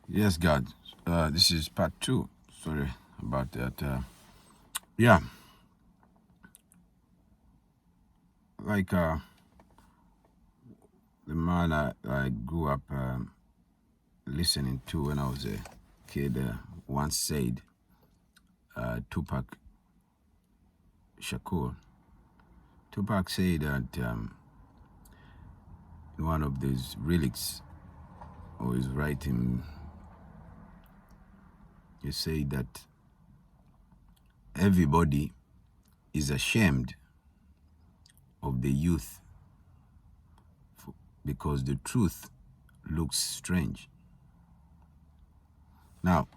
Yes, God. This is part two. Sorry about that. Yeah, like the man I grew up listening to when I was a kid once said, Tupac Shakur. Tupac said that in one of these lyrics or his writing, he said that everybody is ashamed of the youth because the truth looks strange. Now,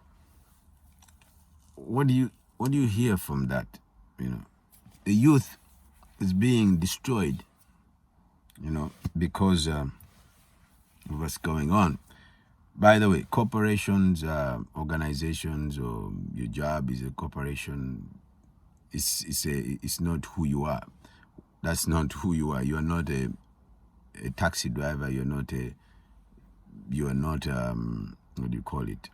what do you hear from that? You know, the youth is being destroyed. Because of what's going on. By the way, corporations, organizations, or your job is a corporation. It's not who you are. That's not who you are. You are not a taxi driver. You are not what do you call it?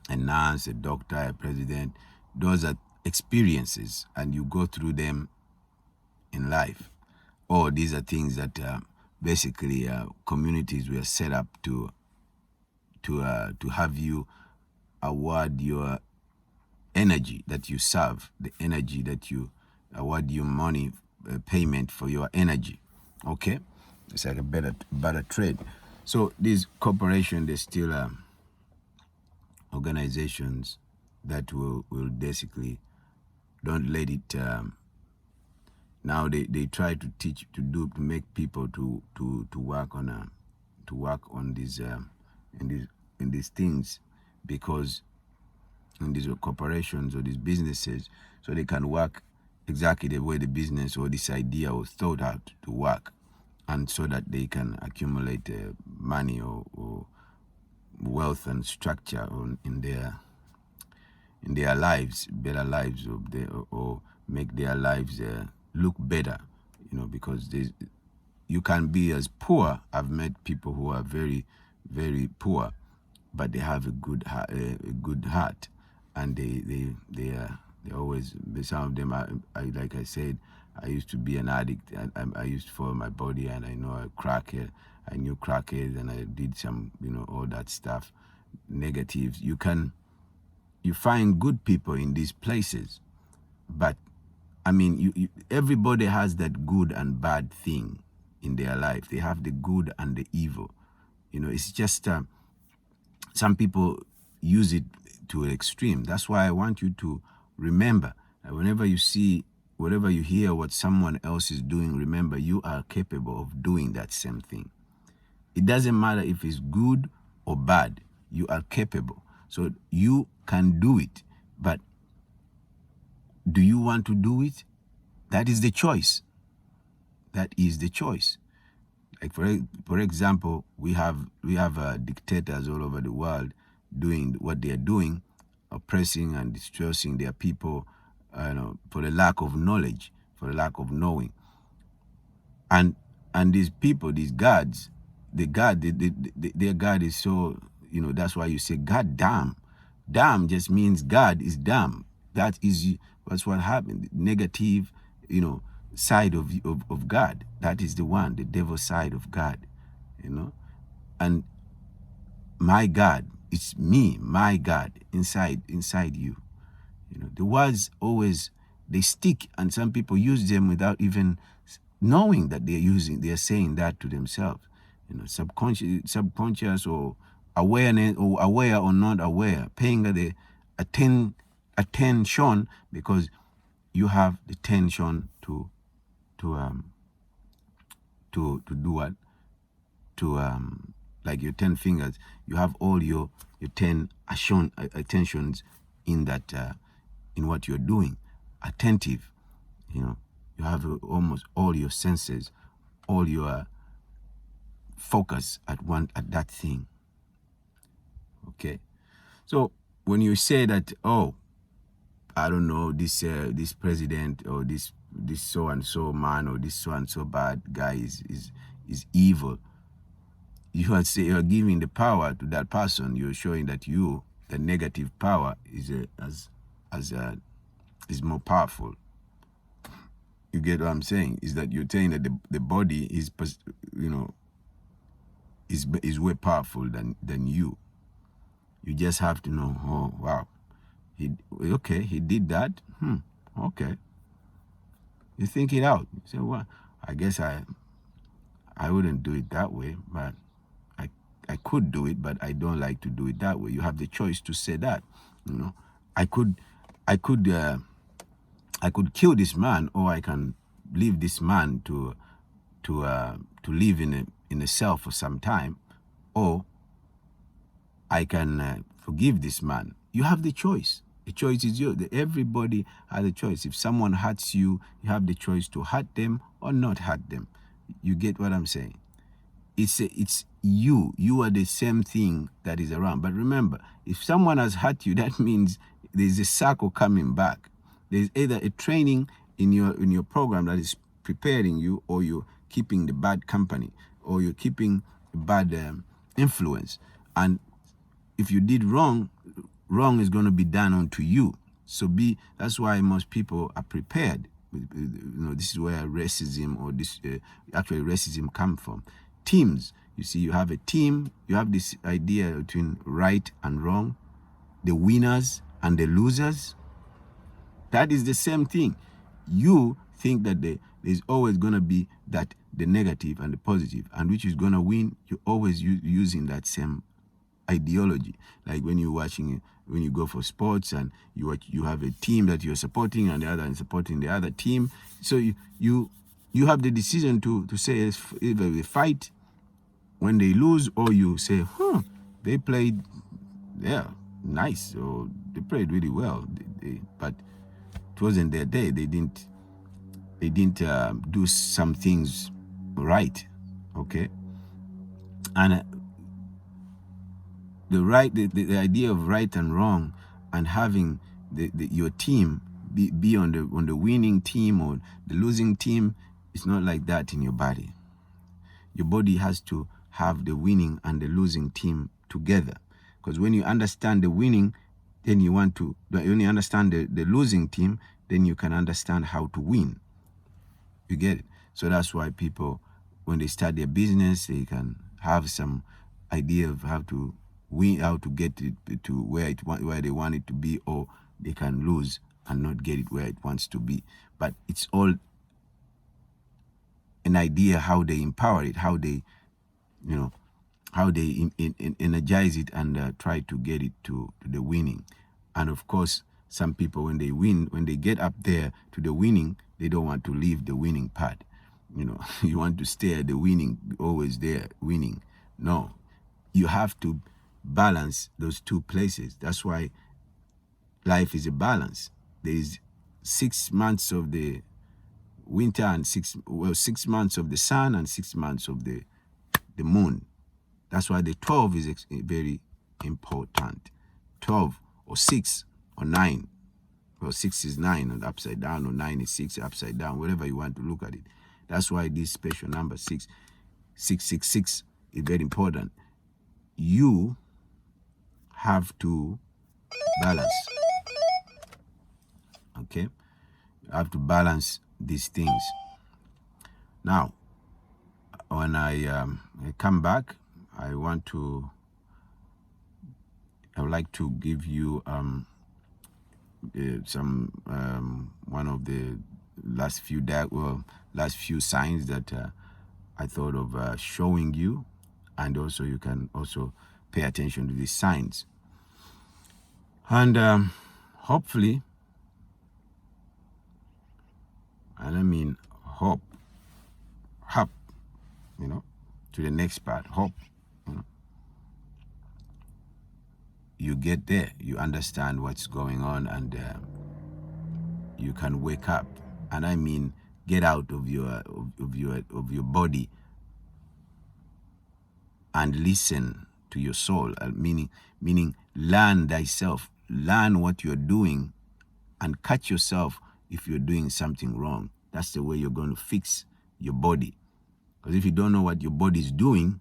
A nurse, a doctor, a president. Those are experiences, and you go through them in life. Or these are things that basically communities were set up to have you award your energy that you serve, the energy that you award you money payment for your energy. Okay, it's like a better trade. So these corporations, they still organizations that will basically don't let it. Now they try to teach to make people to work on these in these things, because in these corporations or these businesses, so they can work exactly the way the business or this idea was thought out to work, and so that they can accumulate money or wealth and structure in their lives, better lives, or make their lives look better. Because you can be as poor. I've met people who are very, very poor, but they have a good heart, and they always. Some of them are, like I said, I used to be an addict. I used to follow my body, and I know a crackhead. I knew crackheads, and I did some, all that stuff, negatives. You find good people in these places, but I mean, everybody has that good and bad thing in their life. They have the good and the evil. It's just some people use it to an extreme. That's why I want you to remember that whenever you see, whatever you hear what someone else is doing, remember you are capable of doing that same thing. It doesn't matter if it's good or bad. You are capable. So you can do it. But do you want to do it? That is the choice. That is the choice. Like for example, we have dictators all over the world doing what they are doing, oppressing and distressing their people, for the lack of knowledge, for the lack of knowing. And these people, these gods, their God is so, that's why you say God damn. Damn just means God is damn. That's what happened. Negative, side of God. That is the one, the devil side of God, And my God, it's me, my God, inside you. The words always, they stick, and some people use them without even knowing that they're saying that to themselves. Subconscious or awareness, or aware or not aware, paying the attention, because you have the tension to do what? To like your 10 fingers, you have all your 10 attentions in that in what you're doing. Attentive, you have almost all your senses, all your focus at that thing. Okay, so when you say that, oh, I don't know, this president, or this so and so man, or this so and so bad guy is evil, you are giving the power to that person. You're showing that the negative power is is more powerful. You get what I'm saying? Is that you're saying that the body is, is way powerful than you. You just have to know, oh wow, he did that. Okay. You think it out. You say, well, I guess I wouldn't do it that way, but I could do it, but I don't like to do it that way. You have the choice to say that. I could kill this man, or I can leave this man to live in a cell for some time, or I can forgive this man. You have the choice. The choice is yours. Everybody has a choice. If someone hurts you, you have the choice to hurt them or not hurt them. You get what I'm saying? It's you. You are the same thing that is around. But remember, if someone has hurt you, that means there's a circle coming back. There's either a training in your program that is preparing you, or you're keeping the bad company, or you're keeping bad influence. And if you did wrong is going to be done onto you. So that's why most people are prepared. This is where racism, or actually racism come from. Teams. You see, you have a team. You have this idea between right and wrong, the winners and the losers. That is the same thing. You think that there's always going to be the negative and the positive, and which is going to win. You're always using that same ideology. Like when you go for sports and you have a team that you're supporting, and the other is supporting the other team. So you have the decision to say either they fight when they lose, or you say, they played, nice, or they played really well, but it wasn't their day. They didn't do some things right, okay? And the idea of right and wrong, and having your team be on the winning team or the losing team, is not like that in your body. Your body has to have the winning and the losing team together. Because when you understand the winning, then when you understand the losing team, then you can understand how to win. You get it? So that's why people, when they start their business, they can have some idea of how to win, how to get it to where they want it to be, or they can lose and not get it where it wants to be. But it's all an idea how they empower it, how they energize it, and try to get it to the winning. And of course, some people, when they win, when they get up there to the winning, they don't want to leave the winning part. You want to stay at the winning, always there, winning. No, you have to balance those two places. That's why life is a balance. There is 6 months of the winter and 6 months of the sun and 6 months of the moon. That's why the 12 is very important. 12 or 6 or 9. Well, 6 is 9 and upside down, or 9 is 6 upside down, whatever you want to look at it. That's why this special number 666 is very important. You have to balance. Okay? You have to balance these things. Now, when I come back, I would like to give you one of the last few signs that I thought of showing you, and also you can also pay attention to these signs, and hopefully, and I mean hop, to the next part, hop. You get there, you understand what's going on, and you can wake up. And I mean, get out of your body and listen to your soul. Meaning, learn thyself, learn what you're doing, and catch yourself if you're doing something wrong. That's the way you're going to fix your body. Because if you don't know what your body is doing,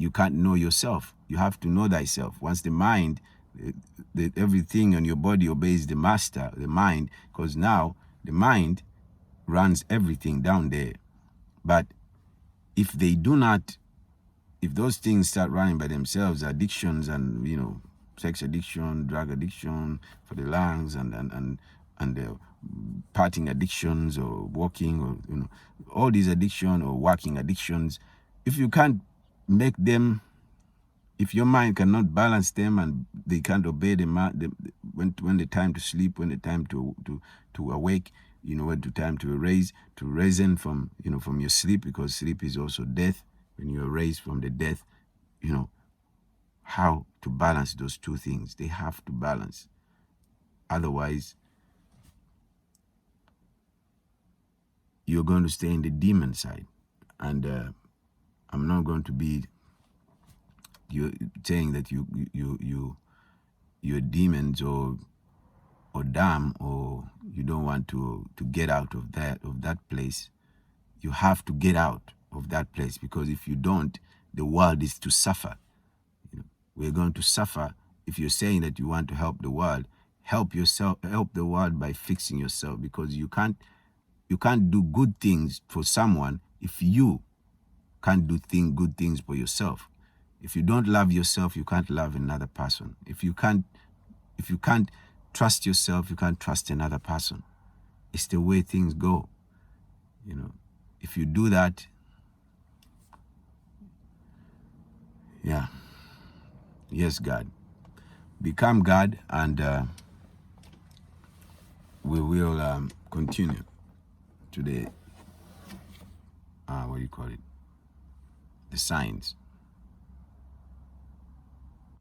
you can't know yourself. You have to know thyself. Once the mind, everything on your body obeys the master, the mind, because now the mind runs everything down there. But if they do not, if those things start running by themselves, addictions and, you know, sex addiction, drug addiction for the lungs, and partying addictions, or walking, or, you know, all these addiction or walking addictions, if you can't make them, if your mind cannot balance them, and they can't obey when the time to sleep, when the time to awake, you know, when the time to raise from, you know, from your sleep, because sleep is also death. When you're raised from the death, you know, how to balance those two things. They have to balance. Otherwise, you're going to stay in the demon side. And I'm not going to be saying that you're demons or dumb, or you don't want to get out of that place. You have to get out of that place, because if you don't, the world is to suffer. You know, we're going to suffer. If you're saying that you want to help the world, help yourself, help the world by fixing yourself, because you can't do good things for someone if you can't do good things for yourself. If you don't love yourself, you can't love another person. If you can't trust yourself, you can't trust another person. It's the way things go. You know, if you do that, yeah. Yes, God. Become God, and we will continue to the, what do you call it? The signs.